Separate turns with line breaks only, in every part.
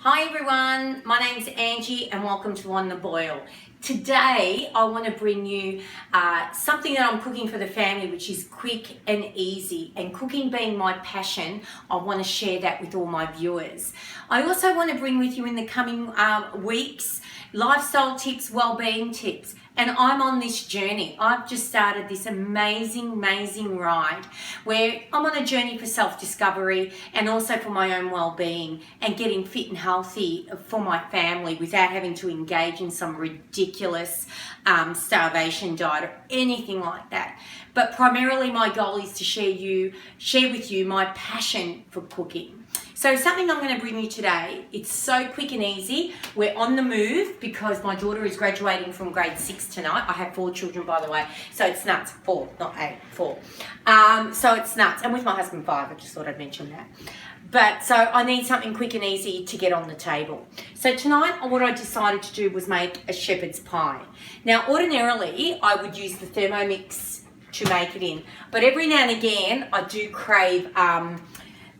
Hi everyone, my name's Angie and welcome to On The Boil. Today I want to bring you something that I'm cooking for the family, which is quick and easy, and cooking being my passion, I want to share that with all my viewers. I also want to bring with you in the coming weeks lifestyle tips, well-being tips, and I'm on this journey. I've just started this amazing ride where I'm on a journey for self-discovery and also for my own well-being and getting fit and healthy for my family without having to engage in some ridiculous starvation diet or anything like that. But primarily my goal is to share with you my passion for cooking. So something I'm going to bring you today, it's so quick and easy. We're on the move because my daughter is graduating from grade 6 tonight. I have 4 children, by the way, so it's nuts. 4, not 8, 4. So it's nuts. And with my husband 5, I just thought I'd mention that. But so I need something quick and easy to get on the table. So tonight what I decided to do was make a shepherd's pie. Now ordinarily I would use the Thermomix to make it in, but every now and again I do crave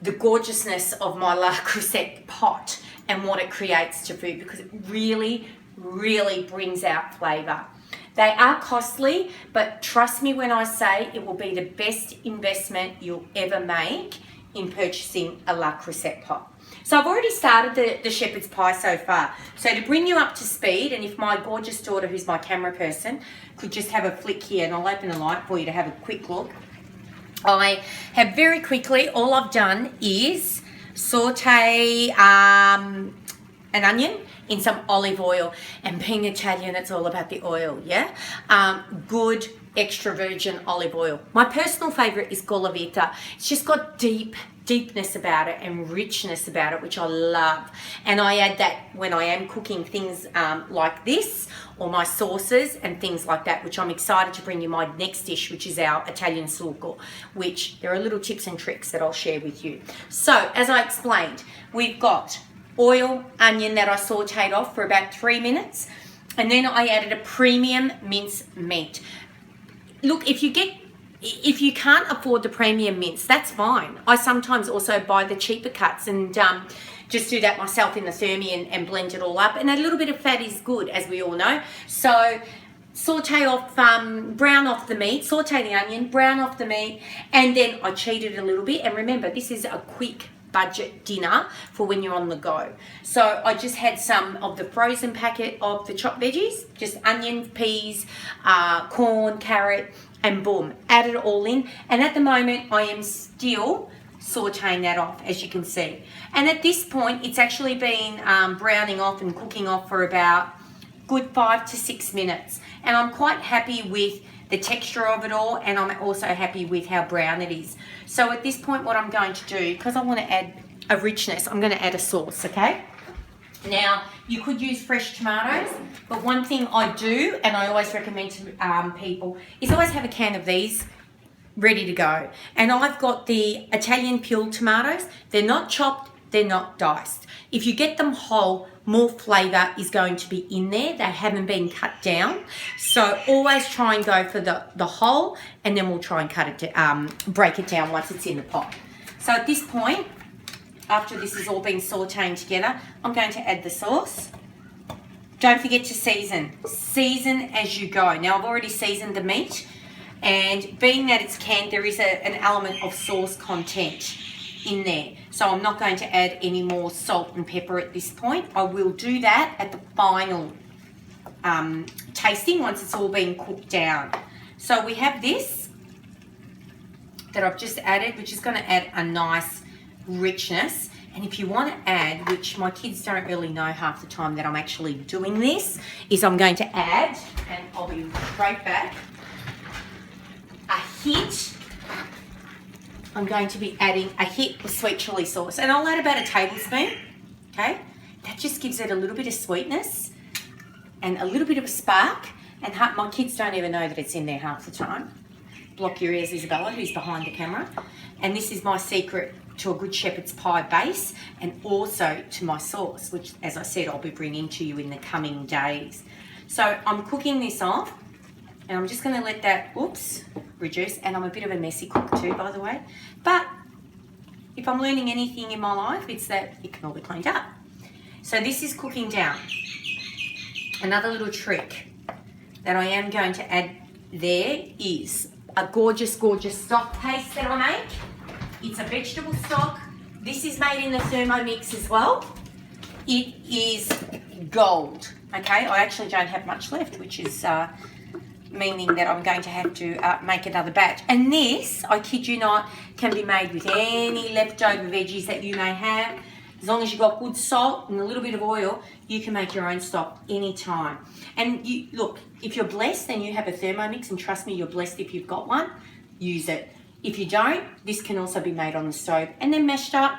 the gorgeousness of my Le Creuset pot and what it creates to food, because it really brings out flavour. They are costly, but trust me when I say it will be the best investment you'll ever make in purchasing a Le Creuset pot. So I've already started the shepherd's pie so far. So to bring you up to speed, and if my gorgeous daughter, who's my camera person, could just have a flick here, and I'll open the light for you to have a quick look. I have very quickly, all I've done is saute an onion in some olive oil, and being Italian, it's all about the oil, yeah? Good extra virgin olive oil. My personal favourite is Golavita. It's just got deepness about it and richness about it, which I love. And I add that when I am cooking things like this, or my sauces and things like that, which I'm excited to bring you my next dish, which is our Italian sugo, which there are little tips and tricks that I'll share with you. So as I explained, we've got oil, onion that I sauteed off for about 3 minutes, and then I added a premium minced meat. Look, if you can't afford the premium mince, that's fine. I sometimes also buy the cheaper cuts and just do that myself in the Thermi and blend it all up. And a little bit of fat is good, as we all know. So saute off, brown off the meat, saute the onion, brown off the meat, and then I cheat it a little bit. And remember, this is a quick budget dinner for when you're on the go. So I just had some of the frozen packet of the chopped veggies, just onion, peas, corn, carrot, and boom, add it all in. And at the moment I am still sauteing that off, as you can see. And at this point it's actually been browning off and cooking off for about good 5 to 6 minutes, and I'm quite happy with the texture of it all, and I'm also happy with how brown it is. So at this point what I'm going to do, because I want to add a richness, I'm going to add a sauce, okay? Now, you could use fresh tomatoes, but one thing I do, and I always recommend to people, is always have a can of these ready to go. And I've got the Italian peeled tomatoes. They're not chopped, they're not diced. If you get them whole, more flavour is going to be in there. They haven't been cut down. So always try and go for the whole, and then we'll try and cut it break it down once it's in the pot. So at this point, after this has all been sauteing together, I'm going to add the sauce. Don't forget to season. Season as you go. Now I've already seasoned the meat, and being that it's canned, there is an element of sauce content in there. So I'm not going to add any more salt and pepper at this point. I will do that at the final tasting once it's all been cooked down. So we have this that I've just added, which is going to add a nice richness. And if you want to add, which my kids don't really know half the time that I'm actually doing this, is I'm going to add, and I'll be right back, a hint. I'm going to be adding a hit of sweet chili sauce, and I'll add about a tablespoon, okay? That just gives it a little bit of sweetness and a little bit of a spark, and my kids don't even know that it's in there half the time. Block your ears, Isabella, who's behind the camera. And this is my secret to a good shepherd's pie base, and also to my sauce, which, as I said, I'll be bringing to you in the coming days. So I'm cooking this off, and I'm just going to let that, reduce. And I'm a bit of a messy cook too, by the way. But if I'm learning anything in my life, it's that it can all be cleaned up. So this is cooking down. Another little trick that I am going to add there is a gorgeous, gorgeous stock paste that I make. It's a vegetable stock. This is made in the Thermomix as well. It is gold, okay? I actually don't have much left, which is meaning that I'm going to have to make another batch. And this, I kid you not, can be made with any leftover veggies that you may have. As long as you've got good salt and a little bit of oil, you can make your own stock anytime. And you look, if you're blessed and you have a Thermomix, and trust me, you're blessed if you've got one, use it. If you don't, this can also be made on the stove and then mashed up,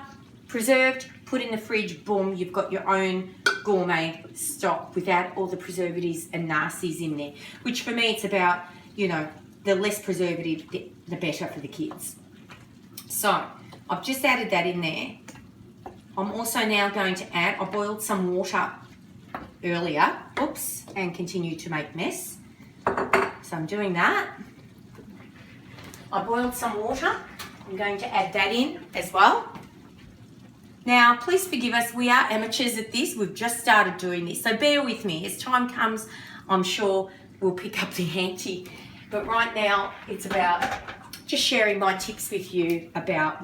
preserved, put in the fridge, boom, you've got your own gourmet stock without all the preservatives and nasties in there. Which for me, it's about, you know, the less preservative, the better for the kids. So, I've just added that in there. I'm also now going to add, I boiled some water earlier, oops, and continue to make mess. So I'm doing that. I boiled some water. I'm going to add that in as well. Now, please forgive us, we are amateurs at this. We've just started doing this, so bear with me. As time comes, I'm sure we'll pick up the ante. But right now, it's about just sharing my tips with you about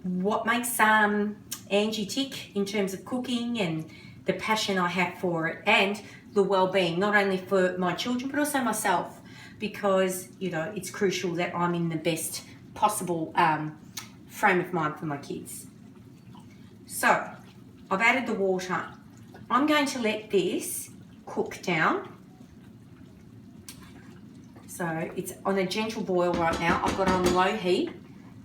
what makes Angie tick in terms of cooking and the passion I have for it and the well-being, not only for my children, but also myself, because, you know, it's crucial that I'm in the best possible frame of mind for my kids. So, I've added the water. I'm going to let this cook down. So, it's on a gentle boil right now. I've got it on low heat.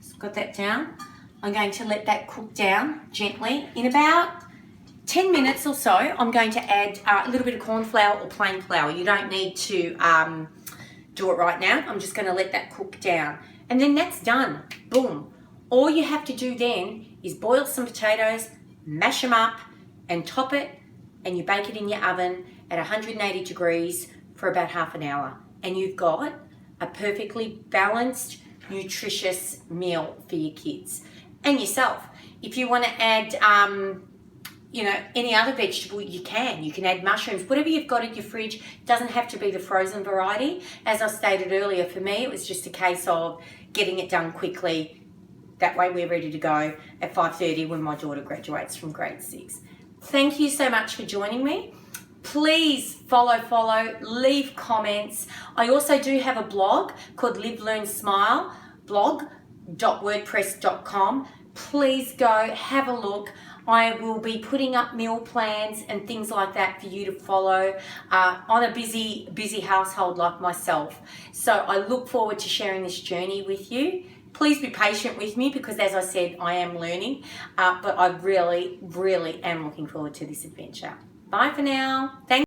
Just got that down. I'm going to let that cook down gently. In about 10 minutes or so, I'm going to add a little bit of corn flour or plain flour. You don't need to do it right now. I'm just going to let that cook down. And then that's done. Boom. All you have to do then is boil some potatoes, mash them up, and top it, and you bake it in your oven at 180 degrees for about half an hour. And you've got a perfectly balanced, nutritious meal for your kids. And yourself. If you want to add, you know, any other vegetable, you can. You can add mushrooms, whatever you've got in your fridge. Doesn't have to be the frozen variety. As I stated earlier, for me, it was just a case of getting it done quickly. That way we're ready to go at 5:30 when my daughter graduates from grade 6. Thank you so much for joining me. Please follow, leave comments. I also do have a blog called Live, Learn, Smile blog.wordpress.com. Please go have a look. I will be putting up meal plans and things like that for you to follow on a busy household like myself. So I look forward to sharing this journey with you. Please be patient with me because, as I said, I am learning, but I really am looking forward to this adventure. Bye for now. Thank